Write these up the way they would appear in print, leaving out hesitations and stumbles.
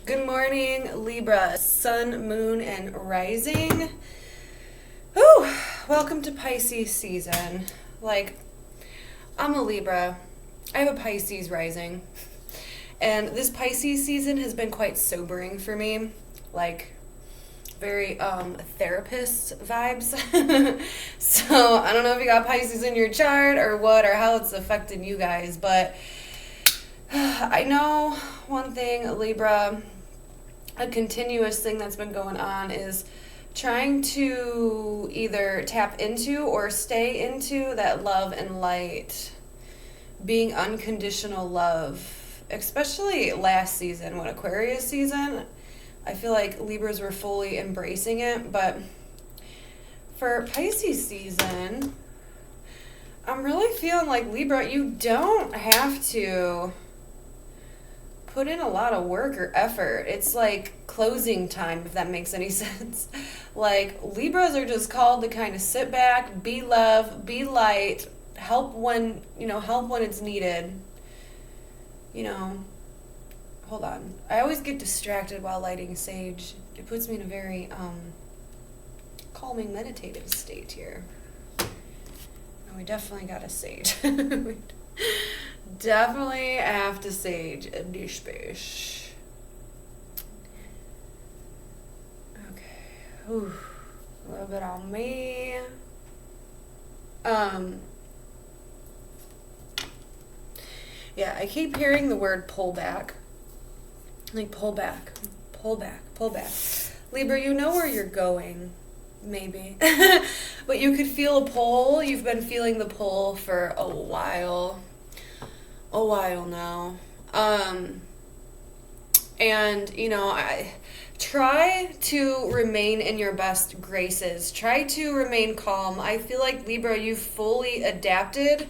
Good morning, Libra, sun, moon, and rising. Whew, welcome to Pisces season. Like, I'm a Libra. I have a Pisces rising. And this Pisces season has been quite sobering for me. Like, very therapist vibes. So, I don't know if you got Pisces in your chart or what, or how it's affected you guys, but I know one thing, Libra, a continuous thing that's been going on is trying to either tap into or stay into that love and light, being unconditional love, especially last season, when Aquarius season, I feel like Libras were fully embracing it, but for Pisces season, I'm really feeling like, Libra, you don't have to put in a lot of work or effort. It's like closing time, if that makes any sense. Like, Libras are just called to kind of sit back, be love, be light, help when it's needed. Hold on. I always get distracted while lighting sage. It puts me in a very calming, meditative state here. We definitely got a sage. Definitely have to sage a dish space. Okay. Ooh, a little bit on me. Yeah, I keep hearing the word pull back. Like, pull back, pull back, pull back. Libra, you know where you're going. Maybe. But you could feel a pull. You've been feeling the pull for a while now. And, I try to remain in your best graces. Try to remain calm. I feel like, Libra, you've fully adapted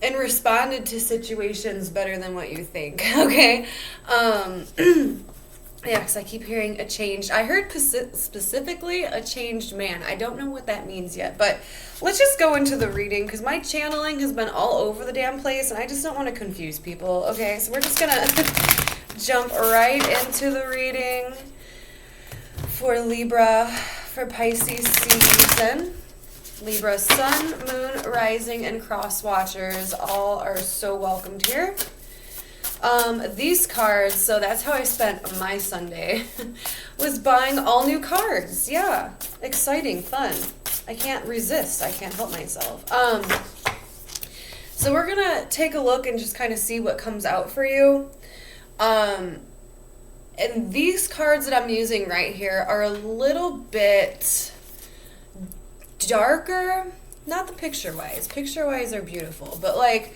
and responded to situations better than what you think, okay? Yeah, because I keep hearing a changed. I heard specifically a changed man. I don't know what that means yet, but let's just go into the reading because my channeling has been all over the damn place, and I just don't want to confuse people. Okay, so we're just gonna jump right into the reading for Libra for Pisces season. Libra, sun, moon, rising, and cross watchers all are so welcomed here. These cards, so that's how I spent my Sunday, was buying all new cards. Yeah, exciting, fun. I can't resist. I can't help myself. So we're going to take a look and just kind of see what comes out for you. And these cards that I'm using right here are a little bit darker. Not the picture-wise. Picture-wise are beautiful, but like,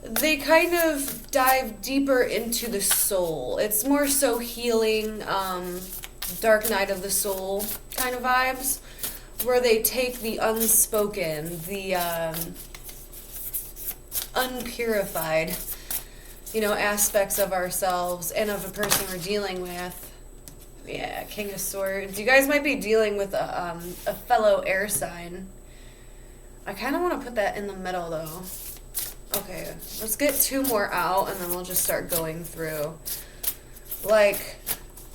they kind of dive deeper into the soul. It's more so healing, dark night of the soul kind of vibes, where they take the unspoken, the unpurified, aspects of ourselves and of a person we're dealing with. Yeah, King of Swords. You guys might be dealing with a fellow air sign. I kind of want to put that in the middle, though. Okay, let's get two more out, and then we'll just start going through. Like,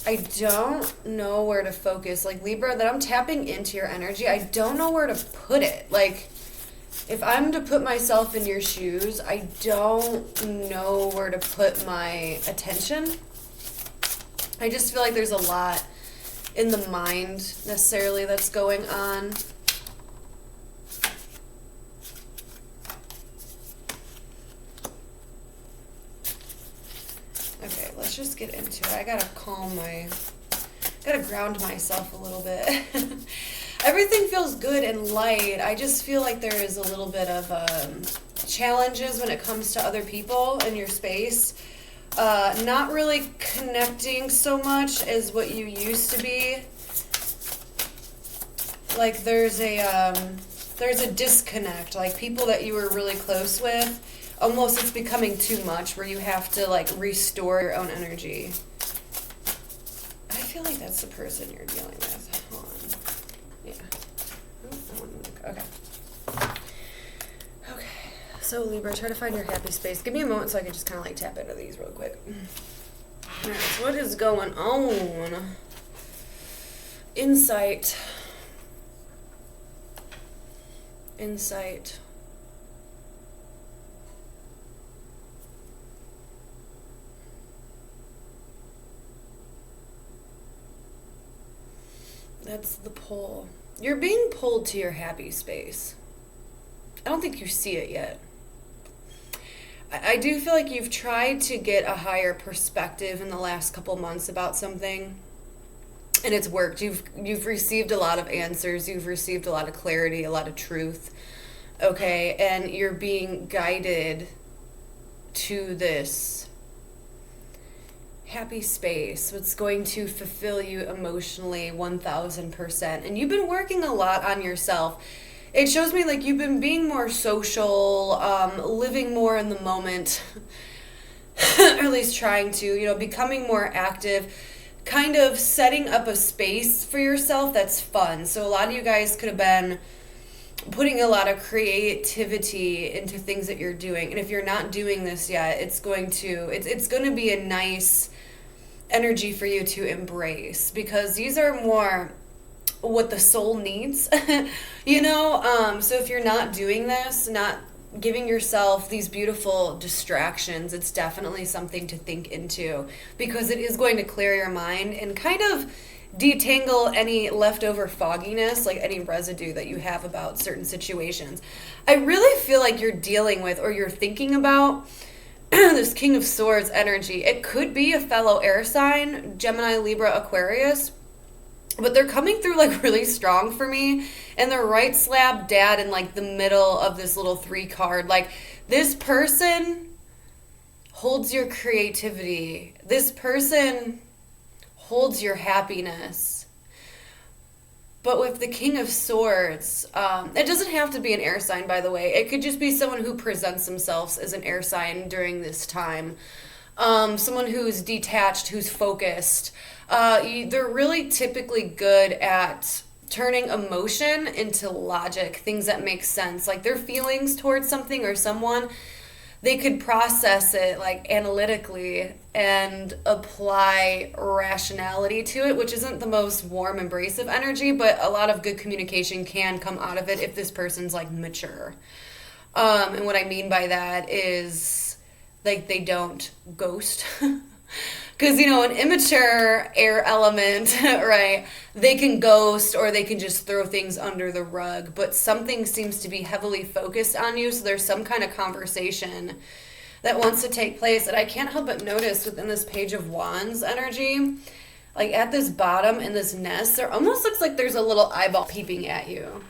I don't know where to focus. Like, Libra, that I'm tapping into your energy, I don't know where to put it. Like, if I'm to put myself in your shoes, I don't know where to put my attention. I just feel like there's a lot in the mind, necessarily, that's going on. Okay, let's just get into it. I gotta ground myself a little bit. Everything feels good and light. I just feel like there is a little bit of challenges when it comes to other people in your space. Not really connecting so much as what you used to be. Like, there's a disconnect. Like, people that you were really close with, almost it's becoming too much, where you have to, like, restore your own energy. I feel like that's the person you're dealing with. Hold on. Yeah. Okay. Okay. So, Libra, try to find your happy space. Give me a moment so I can just kind of, like, tap into these real quick. All right, What is going on? Insight. Insight. That's the pull. You're being pulled to your happy space. I don't think you see it yet. I do feel like you've tried to get a higher perspective in the last couple months about something, and it's worked. You've received a lot of answers. You've received a lot of clarity, a lot of truth. Okay, and you're being guided to this happy space, what's going to fulfill you emotionally 1000%. And you've been working a lot on yourself. It shows me like you've been being more social, living more in the moment, or at least trying to, becoming more active, kind of setting up a space for yourself that's fun. So a lot of you guys could have been putting a lot of creativity into things that you're doing. And if you're not doing this yet, it's going to be a nice energy for you to embrace, because these are more what the soul needs. So if you're not doing this, not giving yourself these beautiful distractions, it's definitely something to think into, because it is going to clear your mind and kind of detangle any leftover fogginess, like any residue that you have about certain situations. I really feel like you're dealing with, or you're thinking about, this King of Swords energy. It could be a fellow air sign, Gemini, Libra, Aquarius, but they're coming through like really strong for me, and they're right slab dad in like the middle of this little 3 card. Like, this person holds your creativity. This person holds your happiness. But with the King of Swords, it doesn't have to be an air sign, by the way. It could just be someone who presents themselves as an air sign during this time. Someone who's detached, who's focused. They're really typically good at turning emotion into logic, things that make sense. Like their feelings towards something or someone, they could process it like analytically and apply rationality to it, which isn't the most warm, embracive energy, but a lot of good communication can come out of it if this person's like mature. And what I mean by that is like they don't ghost. Because, an immature air element, right, they can ghost or they can just throw things under the rug. But something seems to be heavily focused on you. So there's some kind of conversation that wants to take place. And I can't help but notice within this Page of Wands energy, like at this bottom in this nest, there almost looks like there's a little eyeball peeping at you.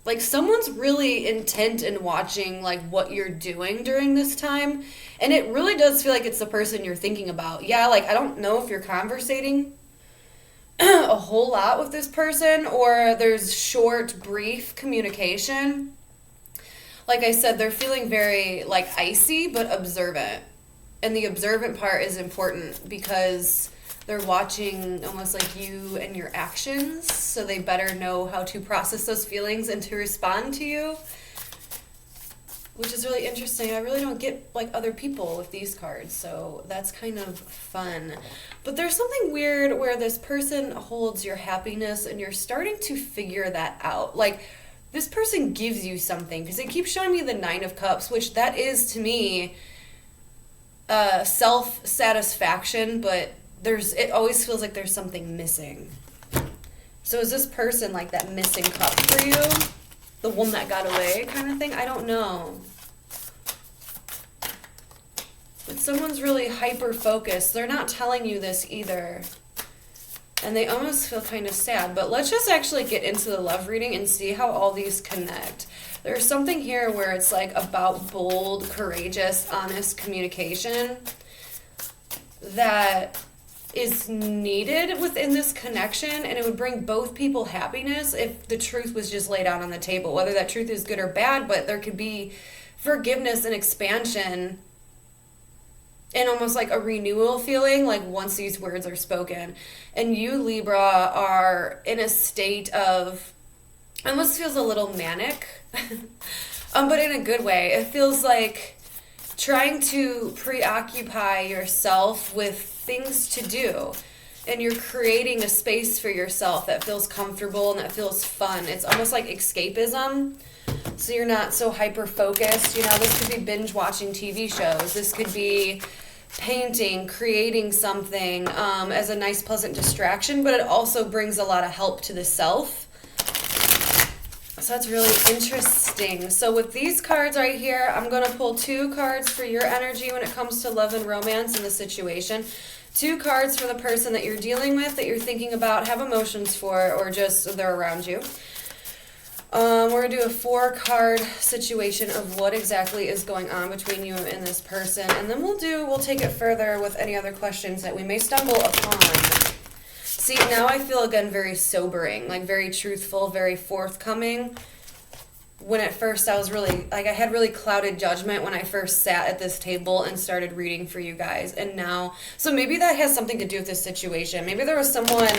Like someone's really intent in watching like what you're doing during this time. And it really does feel like it's the person you're thinking about. Yeah, like I don't know if you're conversating a whole lot with this person, or there's short, brief communication. Like I said, they're feeling very like icy but observant. And the observant part is important because they're watching almost like you and your actions, so they better know how to process those feelings and to respond to you, which is really interesting. I really don't get like other people with these cards, so that's kind of fun. But there's something weird where this person holds your happiness and you're starting to figure that out. Like this person gives you something, because it keeps showing me the 9 of Cups, which that is to me self-satisfaction, but it always feels like there's something missing. So is this person like that missing cup for you? The one that got away kind of thing? I don't know. But someone's really hyper-focused. They're not telling you this either. And they almost feel kind of sad. But let's just actually get into the love reading and see how all these connect. There's something here where it's like about bold, courageous, honest communication that is needed within this connection, and it would bring both people happiness if the truth was just laid out on the table, whether that truth is good or bad. But there could be forgiveness and expansion and almost like a renewal feeling like once these words are spoken. And you, Libra, are in a state of, almost feels a little manic, but in a good way. It feels like trying to preoccupy yourself with things to do. And you're creating a space for yourself that feels comfortable and that feels fun. It's almost like escapism. So you're not so hyper-focused. You know, this could be binge watching TV shows. This could be painting, creating something as a nice, pleasant distraction. But it also brings a lot of help to the self. So that's really interesting. So with these cards right here, I'm going to pull 2 cards for your energy when it comes to love and romance in the situation. 2 cards for the person that you're dealing with, that you're thinking about, have emotions for, or just they're around you. We're going to do a 4-card situation of what exactly is going on between you and this person. And then we'll take it further with any other questions that we may stumble upon. See, now I feel, again, very sobering, like very truthful, very forthcoming. When at first I was really, like, I had really clouded judgment when I first sat at this table and started reading for you guys. And now, so maybe that has something to do with this situation. Maybe there was someone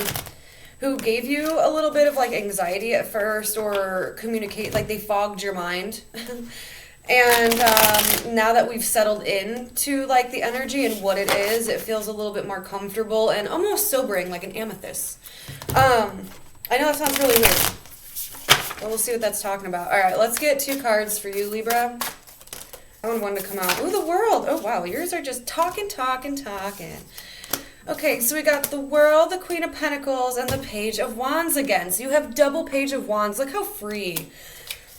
who gave you a little bit of, like, anxiety at first, or like they fogged your mind. And now that we've settled into, like, the energy and what it is, it feels a little bit more comfortable and almost sobering, like an amethyst. I know that sounds really weird. But we'll see what that's talking about. All right, let's get 2 cards for you, Libra. I want one to come out. Ooh, the World. Oh, wow. Yours are just talking. Okay, so we got the World, the Queen of Pentacles, and the Page of Wands again. So you have double Page of Wands. Look how free.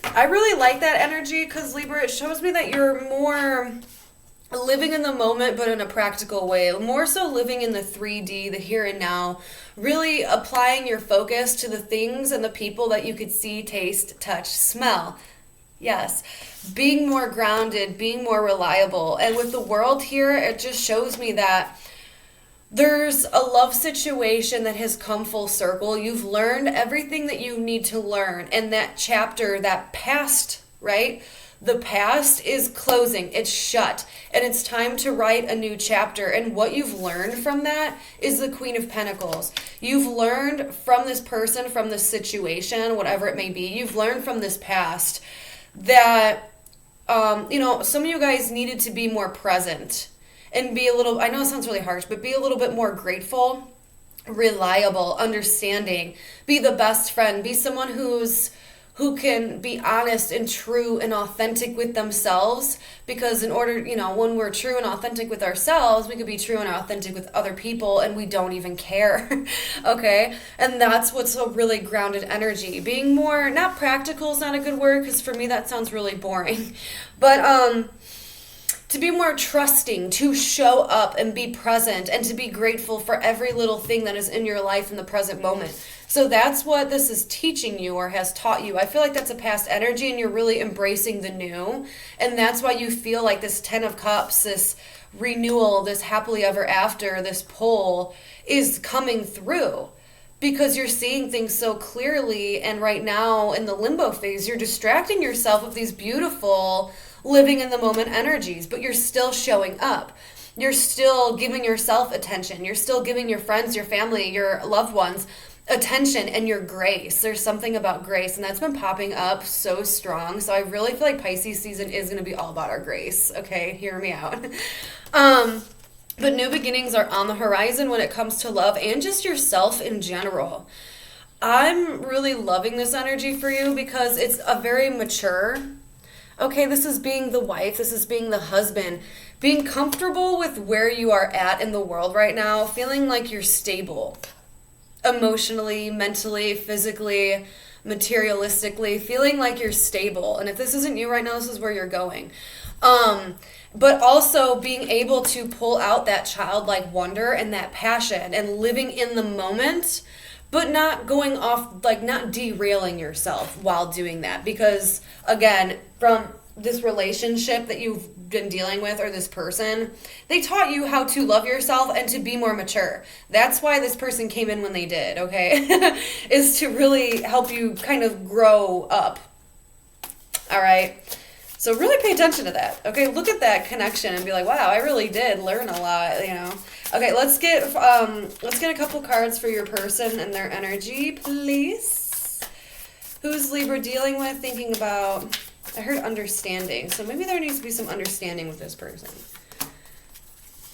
I really like that energy because, Libra, it shows me that you're more living in the moment, but in a practical way. More so living in the 3D, the here and now. Really applying your focus to the things and the people that you could see, taste, touch, smell. Yes. Being more grounded, being more reliable. And with the World here, it just shows me that there's a love situation that has come full circle. You've learned everything that you need to learn. And that chapter, that past, right? The past is closing. It's shut. And it's time to write a new chapter. And what you've learned from that is the Queen of Pentacles. You've learned from this person, from this situation, whatever it may be. You've learned from this past that, some of you guys needed to be more present. And be a little, I know it sounds really harsh, but be a little bit more grateful, reliable, understanding. Be the best friend. Be someone who can be honest and true and authentic with themselves. Because in order, when we're true and authentic with ourselves, we could be true and authentic with other people and we don't even care. Okay? And that's what's a really grounded energy. Being more, not practical is not a good word, because for me that sounds really boring. But, to be more trusting, to show up and be present, and to be grateful for every little thing that is in your life in the present moment. So that's what this is teaching you or has taught you. I feel like that's a past energy and you're really embracing the new. And that's why you feel like this 10 of Cups, this renewal, this happily ever after, this pull is coming through. Because you're seeing things so clearly, and right now in the limbo phase, you're distracting yourself with these beautiful living in the moment energies, but you're still showing up. You're still giving yourself attention. You're still giving your friends, your family, your loved ones attention and your grace. There's something about grace, and that's been popping up so strong. So I really feel like Pisces season is going to be all about our grace. Okay, hear me out. But new beginnings are on the horizon when it comes to love and just yourself in general. I'm really loving this energy for you because it's a very mature. Okay, this is being the wife, this is being the husband, being comfortable with where you are at in the world right now, feeling like you're stable, emotionally, mentally, physically, materialistically, feeling like you're stable. And if this isn't you right now, this is where you're going. But also being able to pull out that childlike wonder and that passion and living in the moment, but not going off, like not derailing yourself while doing that. Because again, from this relationship that you've been dealing with, or this person, they taught you how to love yourself and to be more mature. That's why this person came in when they did, okay? Is to really help you kind of grow up. All right? So really pay attention to that, okay? Look at that connection and be like, wow, I really did learn a lot, you know? Okay, let's get a couple cards for your person and their energy, please. Who's Libra dealing with, thinking about? I heard understanding, so maybe there needs to be some understanding with this person.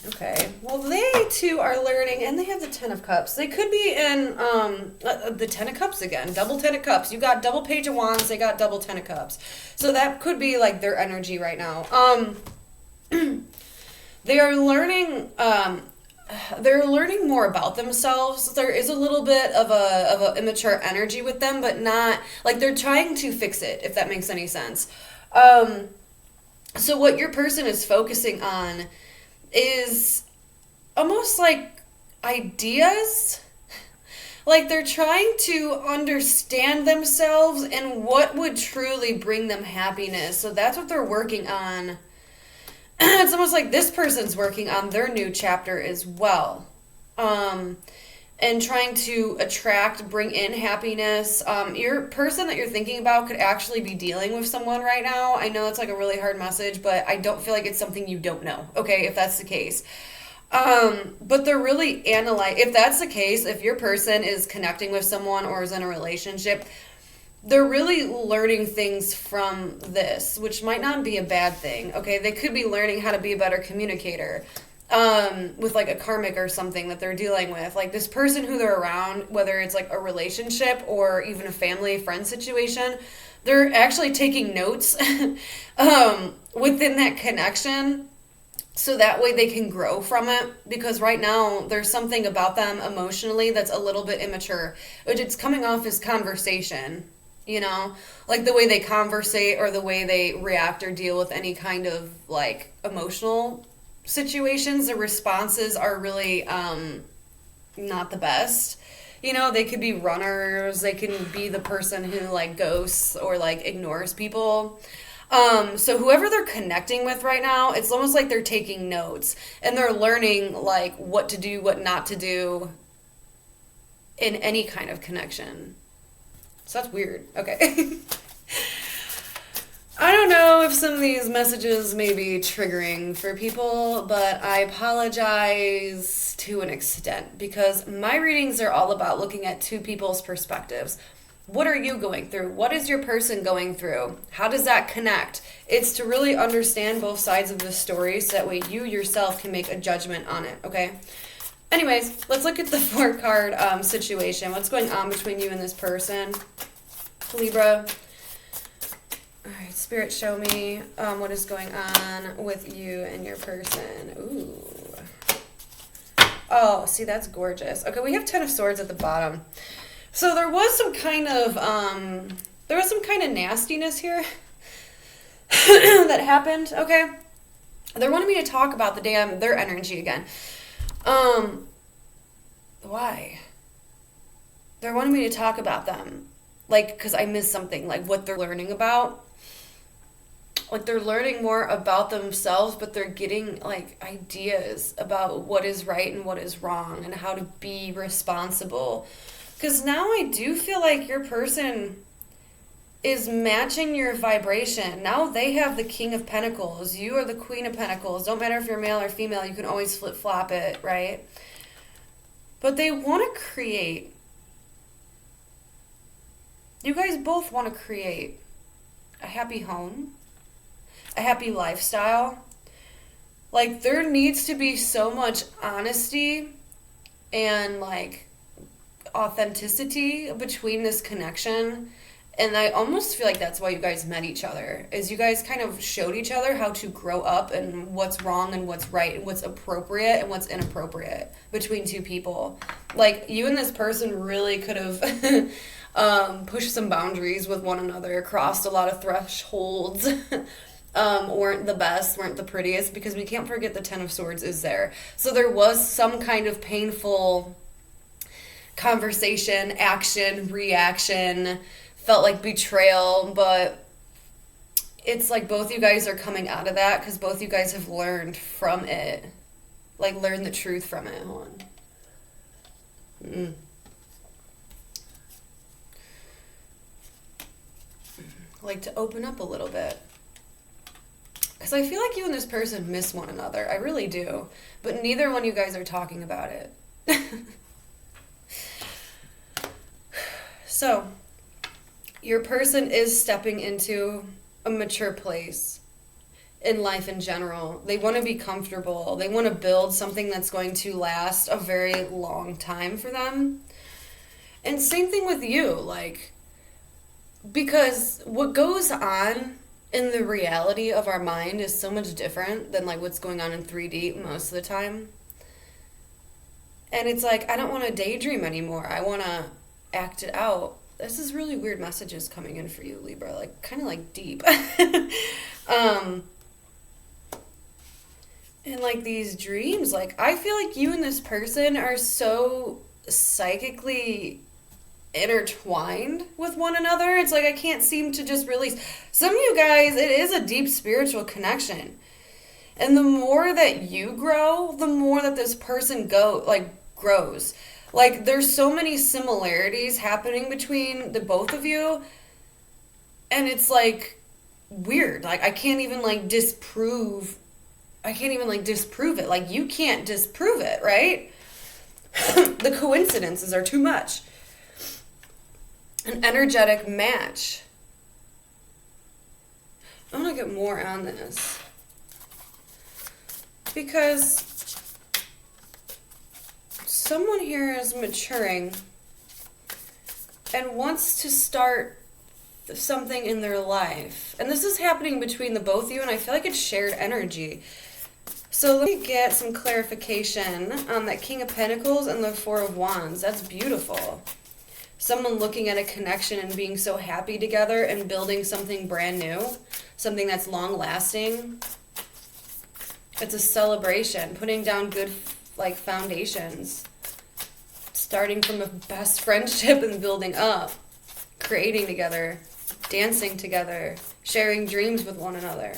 Okay. Well, they too are learning, and they have the Ten of Cups. They could be in the Ten of Cups again, double Ten of Cups. You got double Page of Wands. They got double Ten of Cups. So that could be like their energy right now. They are learning. They're learning more about themselves. There is a little bit of a immature energy with them, but not like they're trying to fix it. If that makes any sense. So what your person is focusing on is almost like ideas. Like they're trying to understand themselves and what would truly bring them happiness. So that's what they're working on. It's almost like this person's working on their new chapter as well. And trying to bring in happiness. Your person that you're thinking about could actually be dealing with someone right now. I know it's like a really hard message, but I don't feel like it's something you don't know, okay, if that's the case. But they're really if that's the case, if your person is connecting with someone or is in a relationship, they're really learning things from this, which might not be a bad thing, okay? They could be learning how to be a better communicator. With like a karmic or something that they're dealing with. Like this person who they're around, whether it's like a relationship or even a family friend situation, they're actually taking notes within that connection so that way they can grow from it, because right now there's something about them emotionally that's a little bit immature, which it's coming off as conversation, like the way they conversate or the way they react or deal with any kind of like emotional situations. The responses are really not the best. They could be runners. They can be the person who like ghosts or like ignores people. So whoever they're connecting with right now, it's almost like they're taking notes and they're learning like what to do, what not to do in any kind of connection. So that's weird. Okay. I don't know if some of these messages may be triggering for people, but I apologize to an extent because my readings are all about looking at two people's perspectives. What are you going through? What is your person going through? How does that connect? It's to really understand both sides of the story so that way you yourself can make a judgment on it, okay? Anyways, let's look at the 4-card situation. What's going on between you and this person? Libra. All right, Spirit, show me what is going on with you and your person. Ooh. Oh, see, that's gorgeous. Okay, we have 10 of Swords at the bottom. So there was some kind of nastiness here that happened, okay? They're wanting me to talk about their energy again. Why? They're wanting me to talk about them. Like, because I missed something, like what they're learning about. Like, they're learning more about themselves, but they're getting, like, ideas about what is right and what is wrong and how to be responsible. Because now I do feel like your person is matching your vibration. Now they have the King of Pentacles. You are the Queen of Pentacles. Don't matter if you're male or female. You can always flip-flop it, right? But they want to create. You guys both want to create a happy home, a happy lifestyle. Like, there needs to be so much honesty and, like, authenticity between this connection. And I almost feel like that's why you guys met each other, is you guys kind of showed each other how to grow up and what's wrong and what's right and what's appropriate and what's inappropriate between two people. Like, you and this person really could have pushed some boundaries with one another, crossed a lot of thresholds, weren't the best, weren't the prettiest, because we can't forget the 10 of Swords is there. So there was some kind of painful conversation, action, reaction, felt like betrayal, but it's like both you guys are coming out of that because both you guys have learned from it. Like, learned the truth from it. Hold on. Like, to open up a little bit. Because I feel like you and this person miss one another. I really do. But neither one of you guys are talking about it. So, your person is stepping into a mature place. in life in general. They want to be comfortable. They want to build something that's going to last a very long time for them. And same thing with you, like, because what goes on in the reality of our mind is so much different than like what's going on in 3D most of the time. And it's like, I don't want to daydream anymore. I want to act it out. This is really weird messages coming in for you, Libra, like kind of like deep. And like these dreams, like I feel like you and this person are so psychically intertwined with one another. It's like I can't seem to just release. Some of you guys, it is a deep spiritual connection. And the more that you grow, the more that this person grows. Like there's so many similarities happening between the both of you. And it's like weird. Like I can't even disprove it. Like you can't disprove it, right? The coincidences are too much. An energetic match. I want to get more on this. Because someone here is maturing and wants to start something in their life. And this is happening between the both of you, and I feel like it's shared energy. So let me get some clarification on that King of Pentacles and the Four of Wands. That's beautiful. Someone looking at a connection and being so happy together and building something brand new, something that's long lasting. It's a celebration, putting down good foundations, starting from a best friendship and building up, creating together, dancing together, sharing dreams with one another.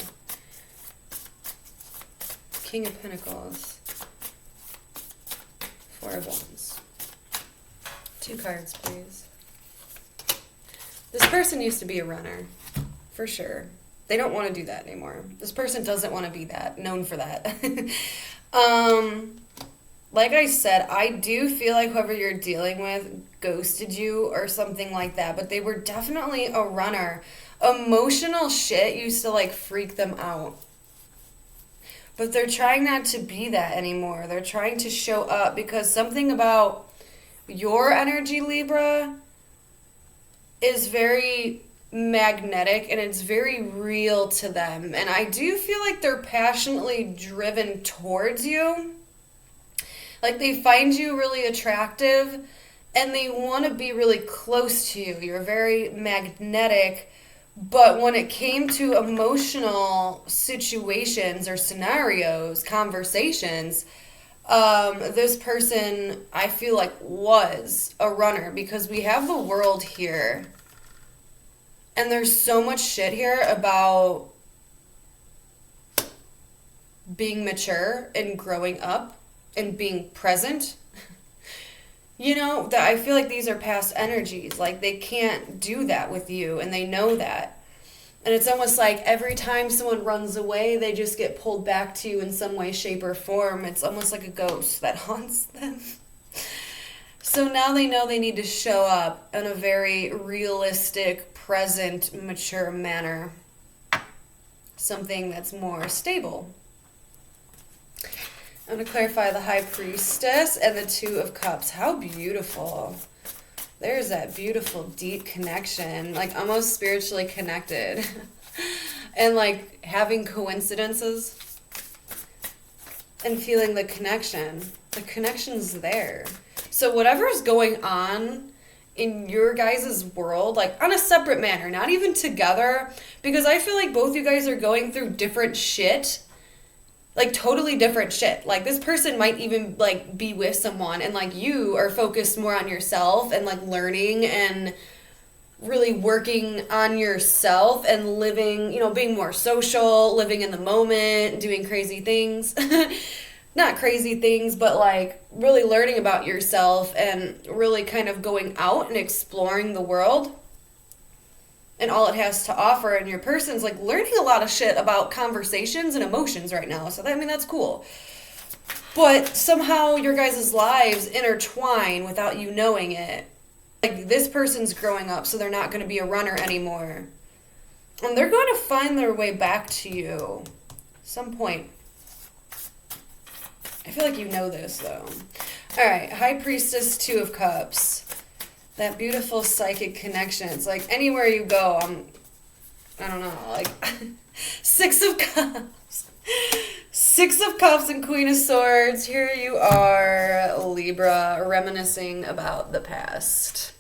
King of Pentacles, Four of Wands. 2 cards, please. This person used to be a runner, for sure. They don't want to do that anymore. This person doesn't want to be known for that. Like I said, I do feel like whoever you're dealing with ghosted you or something like that, but they were definitely a runner. Emotional shit used to freak them out. But they're trying not to be that anymore. They're trying to show up because something about your energy, Libra, is very magnetic and it's very real to them. And I do feel like they're passionately driven towards you. Like they find you really attractive and they want to be really close to you. You're very magnetic. But when it came to emotional situations or scenarios, conversations, this person, I feel like, was a runner because we have the world here. And there's so much shit here about being mature and growing up and being present. You know, that I feel like these are past energies. Like they can't do that with you and they know that. And it's almost like every time someone runs away, they just get pulled back to you in some way, shape, or form. It's almost like a ghost that haunts them. So now they know they need to show up in a very realistic, present, mature manner. Something that's more stable. I'm going to clarify the High Priestess and the Two of Cups. How beautiful. There's that beautiful, deep connection. Like, almost spiritually connected. And, having coincidences. And feeling the connection. The connection's there. So whatever's going on in your guys' world, on a separate manner, not even together. Because I feel like both you guys are going through different shit. Totally different shit. This person might even, be with someone and, you are focused more on yourself and, learning and really working on yourself and living, being more social, living in the moment, doing crazy things. Not crazy things, but, really learning about yourself and really kind of going out and exploring the world and all it has to offer. And your person's learning a lot of shit about conversations and emotions right now. So that's cool. But somehow your guys' lives intertwine without you knowing it. This person's growing up, so they're not going to be a runner anymore. And they're going to find their way back to you. Some point. I feel like you know this, though. All right, High Priestess, Two of Cups. That beautiful psychic connection. It's like anywhere you go, I don't know, like Six of Cups. Six of Cups and Queen of Swords. Here you are, Libra, reminiscing about the past.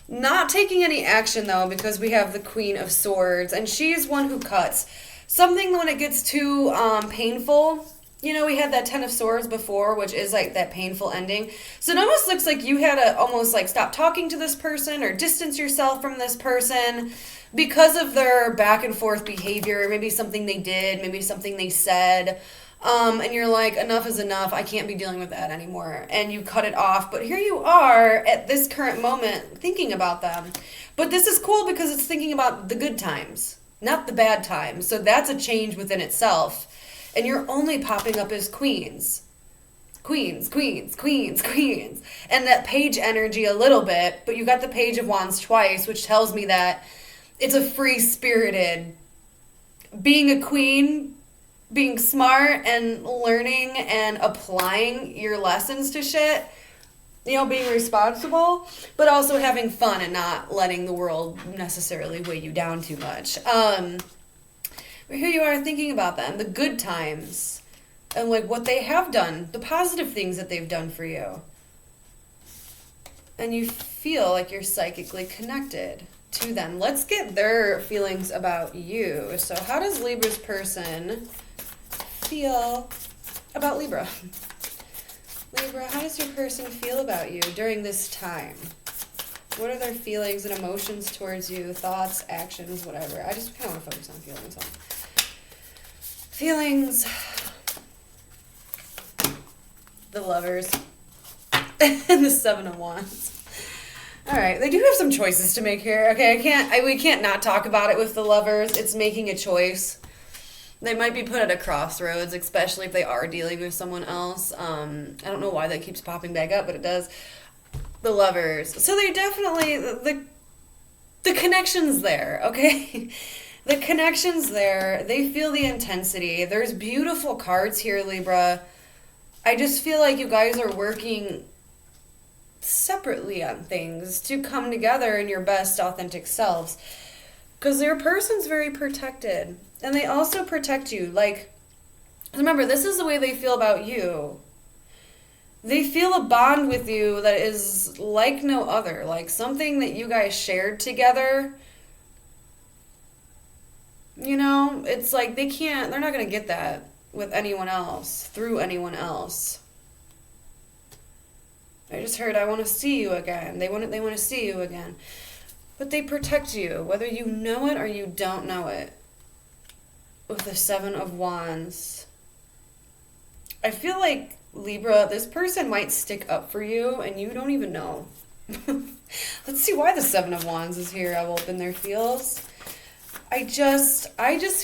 Not taking any action, though, because we have the Queen of Swords, and she's one who cuts. Something when it gets too painful. You know, we had that Ten of Swords before, which is like that painful ending. So it almost looks like you had to almost like stop talking to this person or distance yourself from this person because of their back and forth behavior. Maybe something they did, maybe something they said. And you're like, enough is enough. I can't be dealing with that anymore. And you cut it off. But here you are at this current moment thinking about them. But this is cool because it's thinking about the good times, not the bad times. So that's a change within itself. And you're only popping up as queens. Queens, queens, queens, queens. And that page energy a little bit, but you got the Page of Wands twice, which tells me that it's a free-spirited. Being a queen, being smart and learning and applying your lessons to shit. You know, being responsible, but also having fun and not letting the world necessarily weigh you down too much. Here you are thinking about them, the good times, and like what they have done, the positive things that they've done for you. And you feel like you're psychically connected to them. Let's get their feelings about you. So how does Libra's person feel about Libra? Libra, how does your person feel about you during this time? What are their feelings and emotions towards you, thoughts, actions, whatever? I just kind of want to focus on feelings. Feelings. The Lovers. And the Seven of Wands. All right, they do have some choices to make here. Okay, we can't not talk about it with the Lovers. It's making a choice. They might be put at a crossroads, especially if they are dealing with someone else. I don't know why that keeps popping back up, but it does. The Lovers. So they definitely, the connection's there, okay? The connection's there. They feel the intensity. There's beautiful cards here, Libra. I just feel like you guys are working separately on things to come together in your best authentic selves. Because your person's very protected. And they also protect you. Like, remember, this is the way they feel about you. They feel a bond with you that is like no other. Like something that you guys shared together. You know, it's like they're not going to get that with anyone else, through anyone else. I just heard, I want to see you again. They want to see you again. But they protect you, whether you know it or you don't know it. With the Seven of Wands. I feel like, Libra, this person might stick up for you and you don't even know. Let's see why the Seven of Wands is here. I will open their feels. I just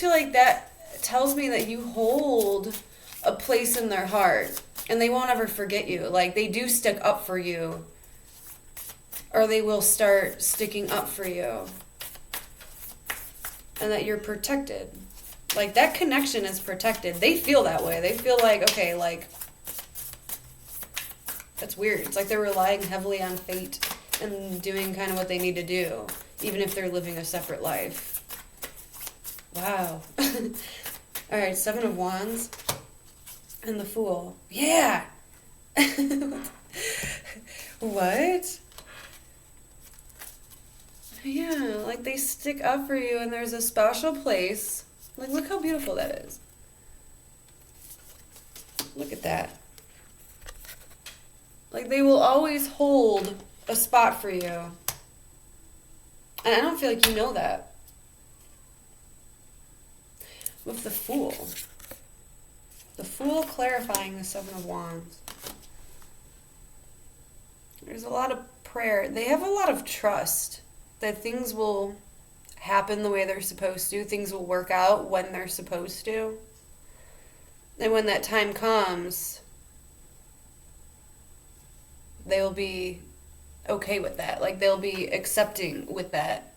feel like that tells me that you hold a place in their heart and they won't ever forget you. Like, they do stick up for you, or they will start sticking up for you, and that you're protected. Like, that connection is protected. They feel that way. They feel like, okay, like, that's weird. It's like they're relying heavily on fate and doing kind of what they need to do, even if they're living a separate life. Wow. All right, Seven of Wands and the Fool. Yeah. What? Yeah, like they stick up for you and there's a special place. Like, look how beautiful that is. Look at that. Like, they will always hold a spot for you. And I don't feel like you know that. With the Fool. The Fool clarifying the Seven of Wands. There's a lot of prayer. They have a lot of trust that things will happen the way they're supposed to. Things will work out when they're supposed to. And when that time comes, they'll be okay with that. Like, they'll be accepting with that.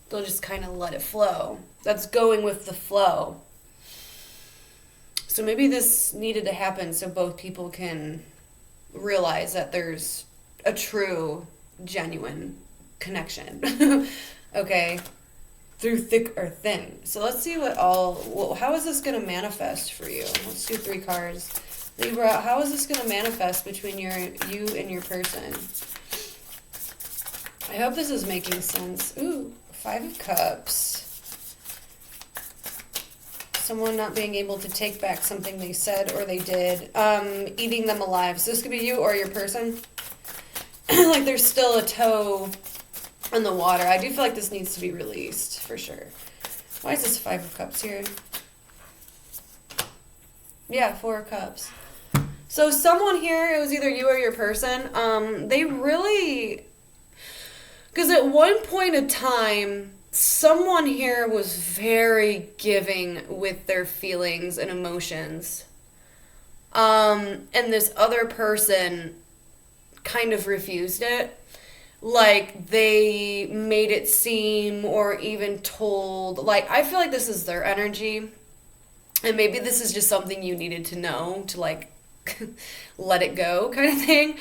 They'll just kind of let it flow. That's going with the flow. So maybe this needed to happen so both people can realize that there's a true, genuine connection. Okay? Through thick or thin. So let's see how is this going to manifest for you? Let's do 3 cards. Libra, how is this going to manifest between you and your person? I hope this is making sense. Ooh, 5 of Cups. Someone not being able to take back something they said or they did. Eating them alive. So this could be you or your person. Like there's still a toe in the water. I do feel like this needs to be released for sure. Why is this 5 of Cups here? Yeah, 4 of Cups. So someone here, it was either you or your person, they really... Because at one point in time, someone here was very giving with their feelings and emotions. And this other person kind of refused it. Like, they made it seem or even told... Like, I feel like this is their energy. And maybe this is just something you needed to know to, like, let it go kind of thing.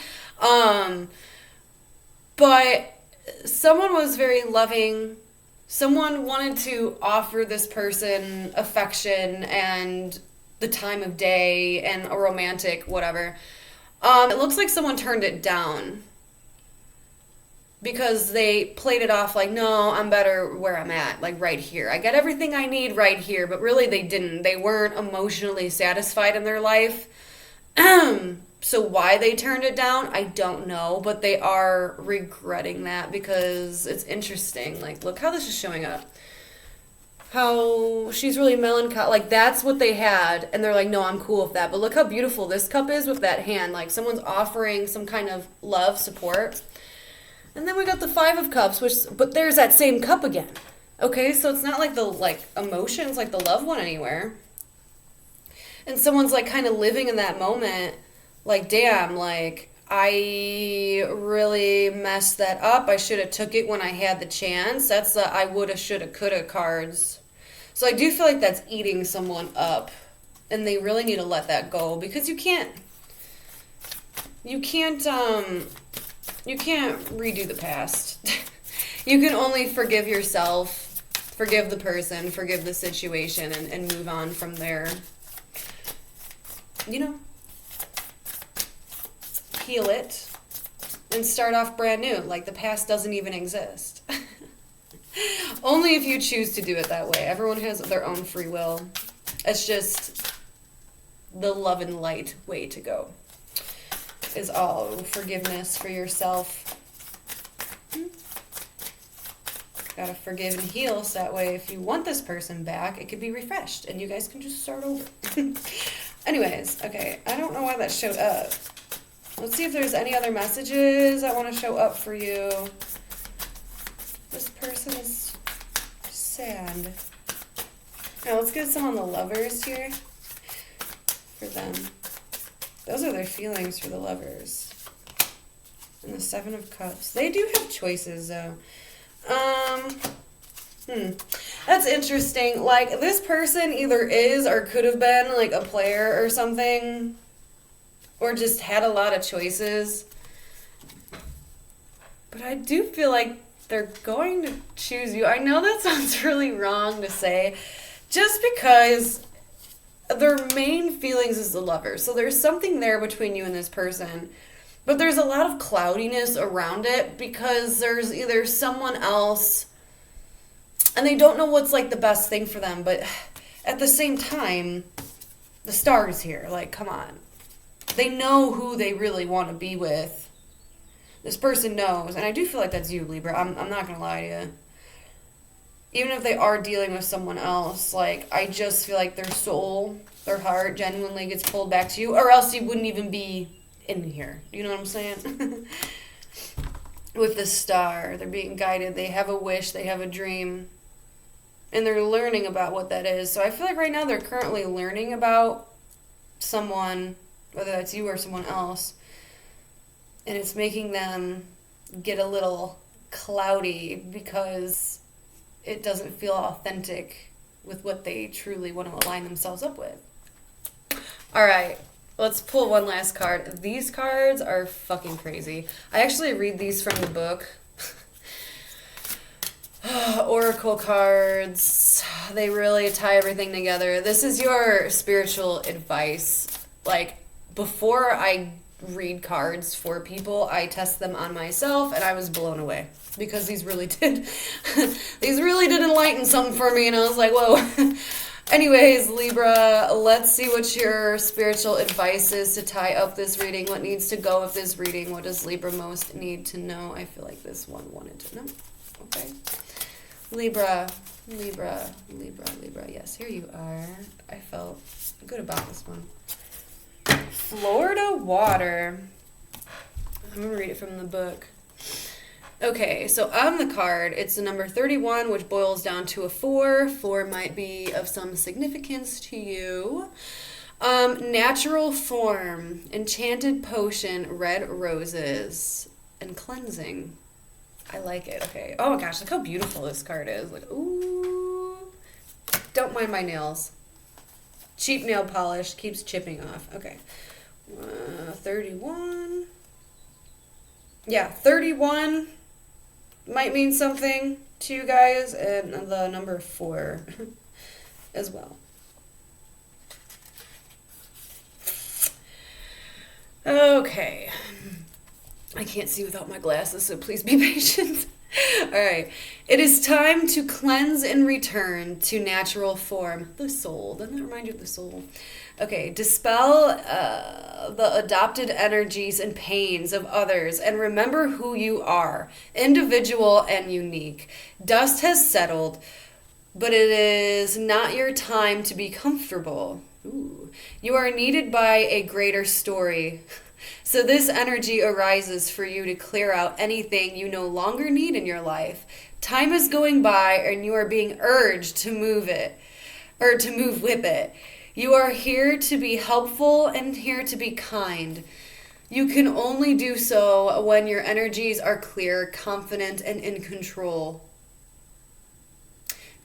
But someone was very loving. Someone wanted to offer this person affection and the time of day and a romantic whatever. It looks like someone turned it down because they played it off like, no, I'm better where I'm at, like right here. I got everything I need right here, but really they didn't. They weren't emotionally satisfied in their life. So why they turned it down, I don't know, but they are regretting that because it's interesting. Like, look how this is showing up. How she's really melancholy. Like, that's what they had, and they're like, no, I'm cool with that. But look how beautiful this cup is with that hand. Like, someone's offering some kind of love, support. And then we got the 5 of Cups, but there's that same cup again. Okay, so it's not like the, emotions, like the love one anywhere. And someone's, kind of living in that moment, like, damn, I really messed that up. I should have took it when I had the chance. That's the I woulda, shoulda, coulda cards. So I do feel like that's eating someone up. And they really need to let that go. Because you can't redo the past. You can only forgive yourself, forgive the person, forgive the situation, and move on from there. Heal it and start off brand new. Like the past doesn't even exist. Only if you choose to do it that way. Everyone has their own free will. It's just the love and light way to go. Is all forgiveness for yourself. Gotta forgive and heal so that way if you want this person back, it could be refreshed and you guys can just start over. Anyways, okay, I don't know why that showed up. Let's see if there's any other messages that want to show up for you. This person is sad. Now let's get some on the lovers here for them. Those are their feelings for the lovers. And the 7 of Cups. They do have choices though. That's interesting. Like, this person either is or could have been, a player or something. Or just had a lot of choices. But I do feel like they're going to choose you. I know that sounds really wrong to say. Just because their main feelings is the lover. So there's something there between you and this person. But there's a lot of cloudiness around it because there's either someone else and they don't know what's the best thing for them. But at the same time, the star's here. Come on. They know who they really want to be with. This person knows. And I do feel like that's you, Libra. I'm not going to lie to you. Even if they are dealing with someone else, I just feel like their soul, their heart genuinely gets pulled back to you. Or else you wouldn't even be in here. You know what I'm saying? With the star, they're being guided. They have a wish. They have a dream. And they're learning about what that is. So I feel like right now they're currently learning about someone, whether that's you or someone else. And it's making them get a little cloudy because it doesn't feel authentic with what they truly want to align themselves up with. All right, let's pull one last card. These cards are fucking crazy. I actually read these from the book. Oracle cards. They really tie everything together. This is your spiritual advice. Like, before I read cards for people, I test them on myself, and I was blown away because these really did enlighten something for me, and I was like, whoa. Anyways, Libra, let's see what your spiritual advice is to tie up this reading. What needs to go with this reading? What does Libra most need to know? I feel like this one wanted to know. Okay. Libra, Libra, Libra, Libra. Yes, here you are. I felt good about this one. Florida water. I'm going to read it from the book. Okay, so on the card, it's the number 31, which boils down to a 4. 4 might be of some significance to you. Natural form, enchanted potion, red roses, and cleansing. I like it. Okay. Oh my gosh, look how beautiful this card is. Like, ooh. Don't mind my nails. Cheap nail polish keeps chipping off. Okay. 31. Yeah, 31 might mean something to you guys, and the number 4 as well. Okay. I can't see without my glasses, so please be patient. All right. It is time to cleanse and return to natural form. The soul. Doesn't that remind you of the soul? Okay. Dispel the adopted energies and pains of others and remember who you are, individual and unique. Dust has settled, but it is not your time to be comfortable. Ooh. You are needed by a greater story. So this energy arises for you to clear out anything you no longer need in your life. Time is going by and you are being urged to move it, or to move with it. You are here to be helpful and here to be kind. You can only do so when your energies are clear, confident, and in control.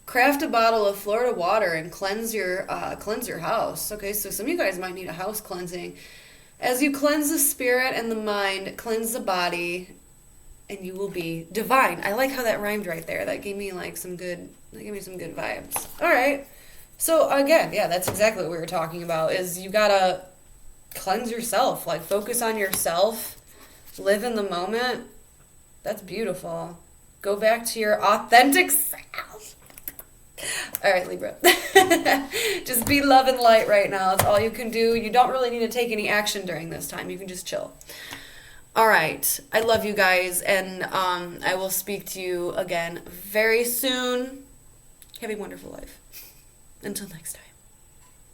Craft a bottle of Florida water and cleanse your house. Okay, so some of you guys might need a house cleansing. As you cleanse the spirit and the mind, cleanse the body, and you will be divine. I like how that rhymed right there. That gave me some good vibes. All right. So again, yeah, that's exactly what we were talking about, is you gotta cleanse yourself. Like, focus on yourself. Live in the moment. That's beautiful. Go back to your authentic self. All right, Libra. Just be love and light right now. That's all you can do. You don't really need to take any action during this time. You can just chill. All right. I love you guys, and I will speak to you again very soon. Have a wonderful life. Until next time.